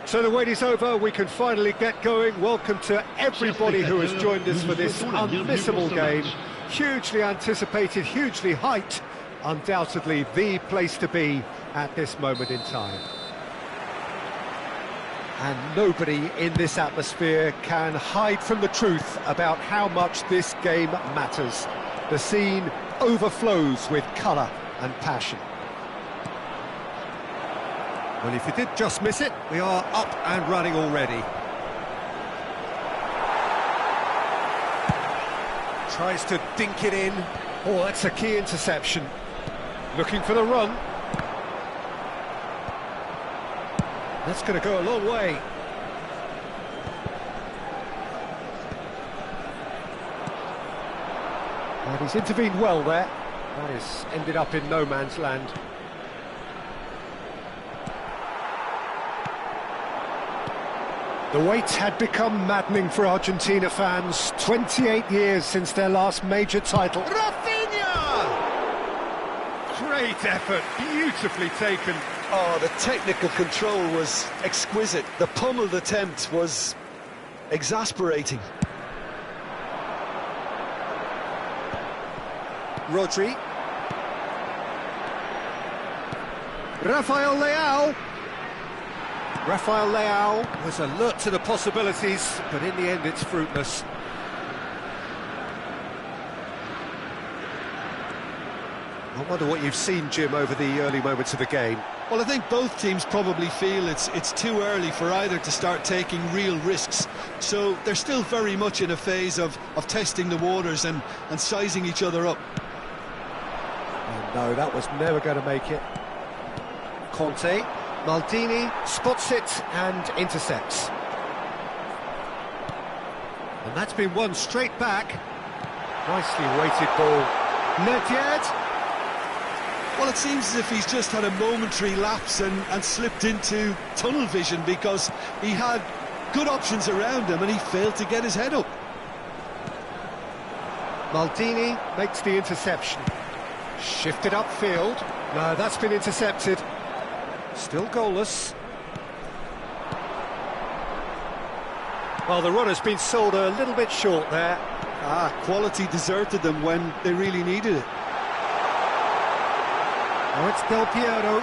So the wait is over, we can finally get going. Welcome to everybody who has joined us for this unmissable game. Hugely anticipated, hugely hyped, undoubtedly the place to be at this moment in time. And nobody in this atmosphere can hide from the truth about how much this game matters. The scene overflows with colour and passion. Well, if you did just miss it, we are up and running already. Tries to dink it in. Oh, that's a key interception. Looking for the run. That's going to go a long way. And he's intervened well there. That has ended up in no man's land. The wait had become maddening for Argentina fans. 28 years since their last major title. Rafinha! Great effort, beautifully taken. Oh, the technical control was exquisite. The pummeled attempt was exasperating. Rodri. Rafael Leao. Rafael Leao was alert to the possibilities, but in the end it's fruitless. I wonder what you've seen, Jim, over the early moments of the game. Well, I think both teams probably feel it's too early for either to start taking real risks. So they're still very much in a phase of testing the waters and sizing each other up. Oh, no, that was never going to make it. Conte. Maldini spots it and intercepts. And that's been won straight back. Nicely weighted ball. Nedved. Well, it seems as if he's just had a momentary lapse and slipped into tunnel vision because he had good options around him and he failed to get his head up. Maldini makes the interception. Shifted upfield. No, that's been intercepted. Still goalless. Well, the run has been sold a little bit short there. Quality deserted them when they really needed it. Oh, it's Del Piero.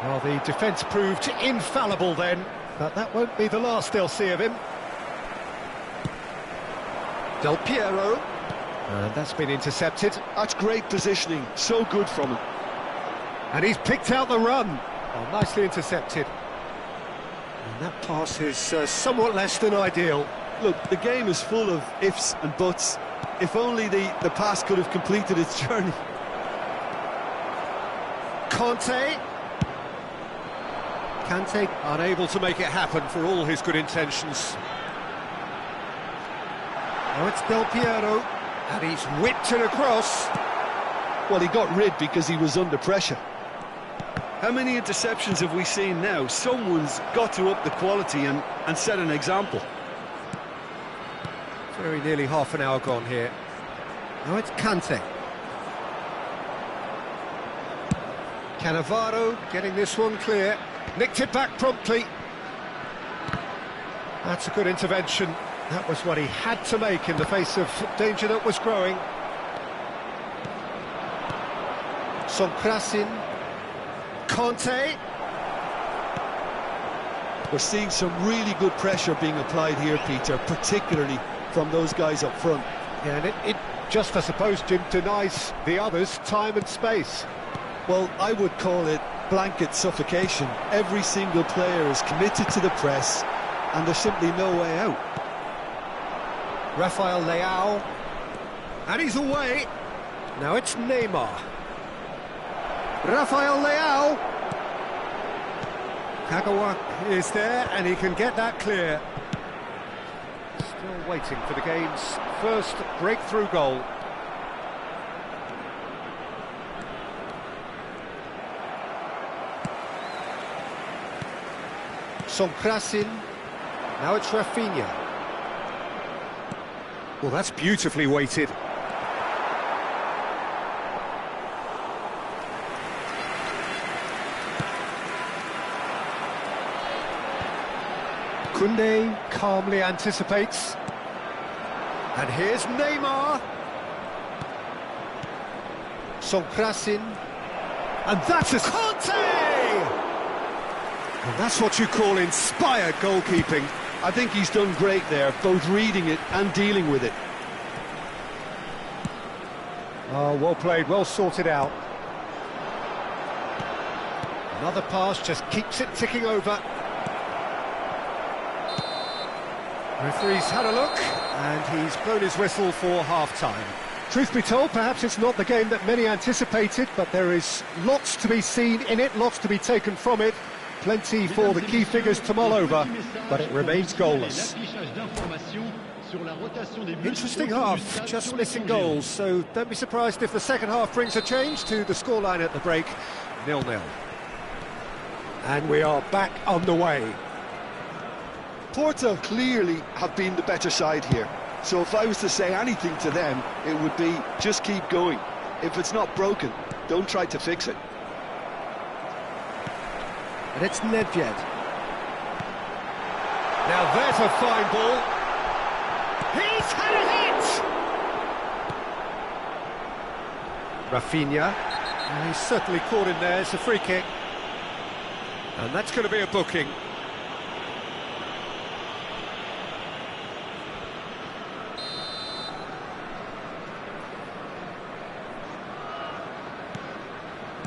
Well, the defence proved infallible then, but that won't be the last they'll see of him. Del Piero. And that's been intercepted. That's great positioning, so good from him. And he's picked out the run. Oh, nicely intercepted. And that pass is somewhat less than ideal. Look, the game is full of ifs and buts. If only the pass could have completed its journey. Conte. Kante unable to make it happen for all his good intentions. Now it's Del Piero. And he's whipped it across. Well, he got rid because he was under pressure. How many interceptions have we seen now? Someone's got to up the quality and set an example. Very nearly half an hour gone here. Now it's Kante. Cannavaro getting this one clear. Nicked it back promptly. That's a good intervention. That was what he had to make in the face of danger that was growing. Sonkrasin. Conte. We're seeing some really good pressure being applied here, Peter, particularly from those guys up front. Yeah, and it just, I suppose, Jim, denies the others time and space. Well, I would call it blanket suffocation. Every single player is committed to the press, and there's simply no way out. Rafael Leao. And he's away. Now it's Neymar. Rafael Leao. Kagawa is there, and he can get that clear. Still waiting for the game's first breakthrough goal. Sonkrasin. Now it's Rafinha. Well, that's beautifully weighted. Koundé calmly anticipates. And here's Neymar. Sonkrasin. And that's a Conte! And that's what you call inspired goalkeeping. I think he's done great there, both reading it and dealing with it. Oh, well played, well sorted out. Another pass just keeps it ticking over. Referee's had a look, and he's blown his whistle for half-time. Truth be told, perhaps it's not the game that many anticipated, but there is lots to be seen in it, lots to be taken from it. Plenty for the key figures to mull over, but it remains goalless. Interesting half, just missing goals, so don't be surprised if the second half brings a change to the scoreline at the break, 0-0. And we are back on the way. Porto clearly have been the better side here, so if I was to say anything to them, it would be just keep going. If it's not broken, don't try to fix it. And it's Nedved. Now there's a fine ball. He's had a hit! Rafinha. And he's certainly caught in there. It's a free kick. And that's going to be a booking.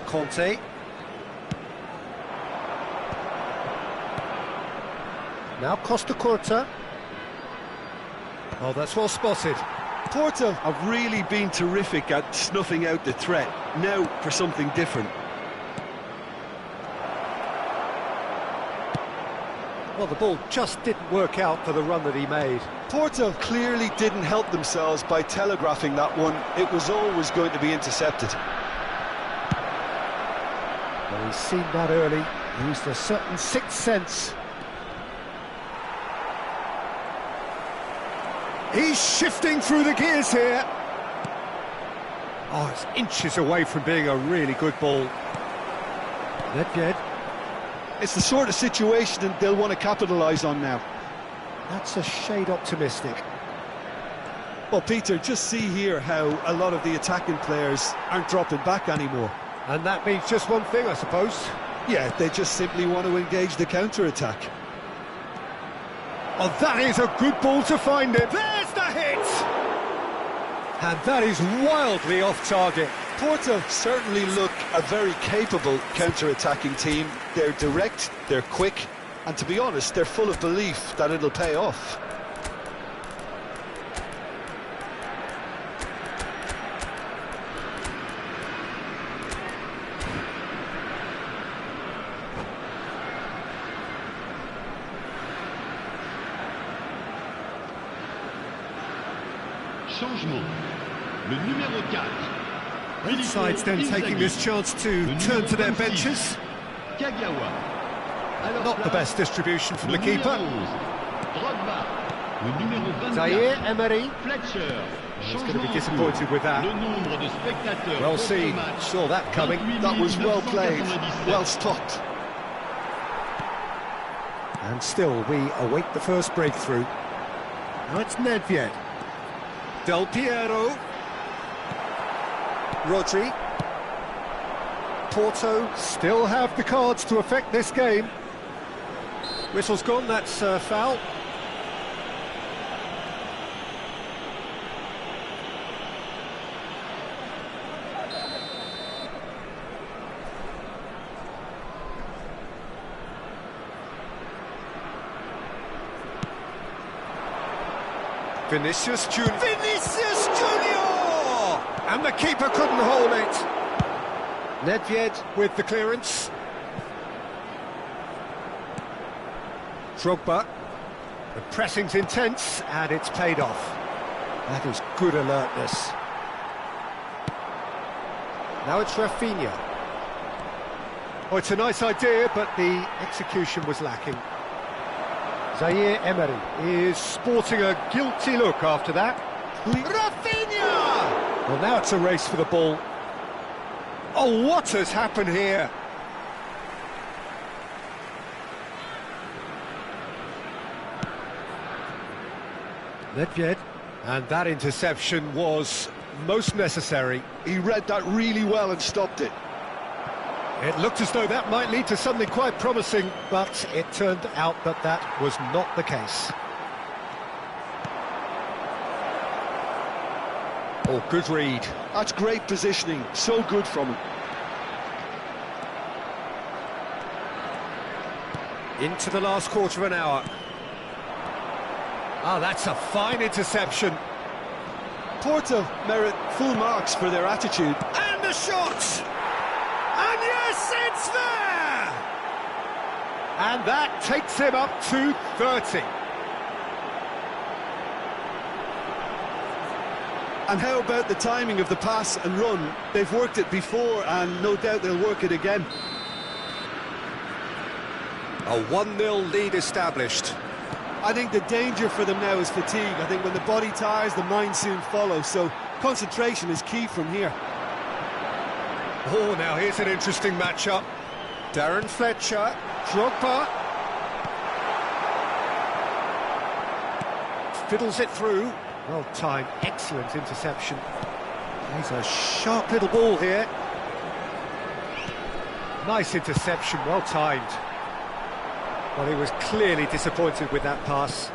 Conte. Now Costa Curta. Oh, that's well spotted. Porto have really been terrific at snuffing out the threat. Now for something different. Well, the ball just didn't work out for the run that he made. Porto clearly didn't help themselves by telegraphing that one. It was always going to be intercepted. Well, he's seen that early, used a certain sixth sense. He's shifting through the gears here. Oh, it's inches away from being a really good ball. Nedved. It's the sort of situation that they'll want to capitalise on now. That's a shade optimistic. Well, Peter, just see here how a lot of the attacking players aren't dropping back anymore. And that means just one thing, I suppose. Yeah, they just simply want to engage the counter-attack. Oh, that is a good ball to find it. There's the hit! And that is wildly off target. Porto certainly look a very capable counter-attacking team. They're direct, they're quick, and to be honest, they're full of belief that it'll pay off. Changement. Le numéro 4. Both sides then taking this chance to turn to their benches. Not the best distribution from the keeper. Zaire Emery. He's going to be disappointed with that. Well seen, saw that coming. That was well played, well stopped. And still we await the first breakthrough. Now it's Nedved. Del Piero. Rodri. Porto still have the cards to affect this game. Whistle's gone, that's foul. Vinicius Junior! Vinicius Junior! And the keeper couldn't hold it. Nedved with the clearance. Drogba. The pressing's intense and it's paid off. That is good alertness. Now it's Rafinha. Oh, it's a nice idea, but the execution was lacking. Zaire Emery is sporting a guilty look after that. Rafinha! Well, now it's a race for the ball. Oh, what has happened here? Nedved. And that interception was most necessary. He read that really well and stopped it. It looked as though that might lead to something quite promising, but it turned out that that was not the case. Oh, good read. That's great positioning, so good from him. Into the last quarter of an hour. Ah, that's a fine interception. Porto merit full marks for their attitude. And the shot! And yes, it's there! And that takes him up to 30. And how about the timing of the pass and run? They've worked it before and no doubt they'll work it again. A 1-0 lead established. I think the danger for them now is fatigue. I think when the body tires, the mind soon follows, so concentration is key from here. Oh, now here's an interesting matchup. Darren Fletcher, Drogba. Fiddles it through. Well timed, excellent interception. There's a sharp little ball here. Nice interception, well timed. Well, he was clearly disappointed with that pass.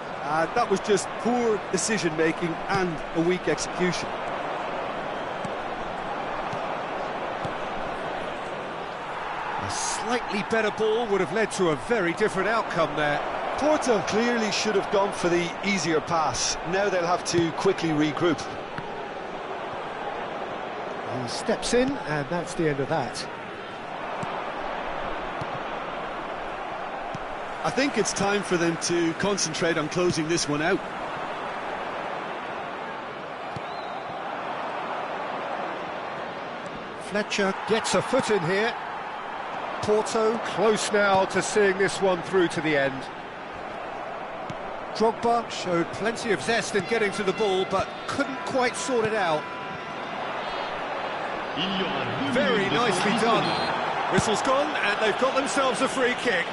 That was just poor decision-making and a weak execution. A slightly better ball would have led to a very different outcome there. Porto clearly should have gone for the easier pass. Now they'll have to quickly regroup. He steps in, and that's the end of that. I think it's time for them to concentrate on closing this one out. Fletcher gets a foot in here. Porto close now to seeing this one through to the end. Drogba showed plenty of zest in getting to the ball, but couldn't quite sort it out. Very nicely done. Whistle's gone, and they've got themselves a free kick.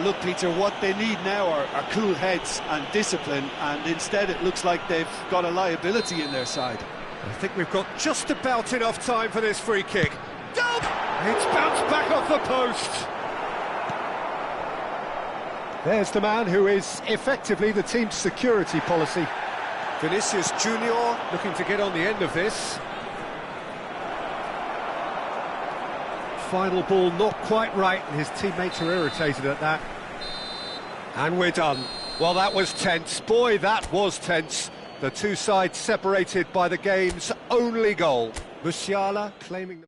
Look, Peter, what they need now are cool heads and discipline, and instead it looks like they've got a liability in their side. I think we've got just about enough time for this free kick. It's bounced back off the post. There's the man who is effectively the team's security policy. Vinicius Junior looking to get on the end of this. Final ball not quite right, and his teammates are irritated at that. And we're done. Well, that was tense. Boy, that was tense. The two sides separated by the game's only goal. Musiala claiming...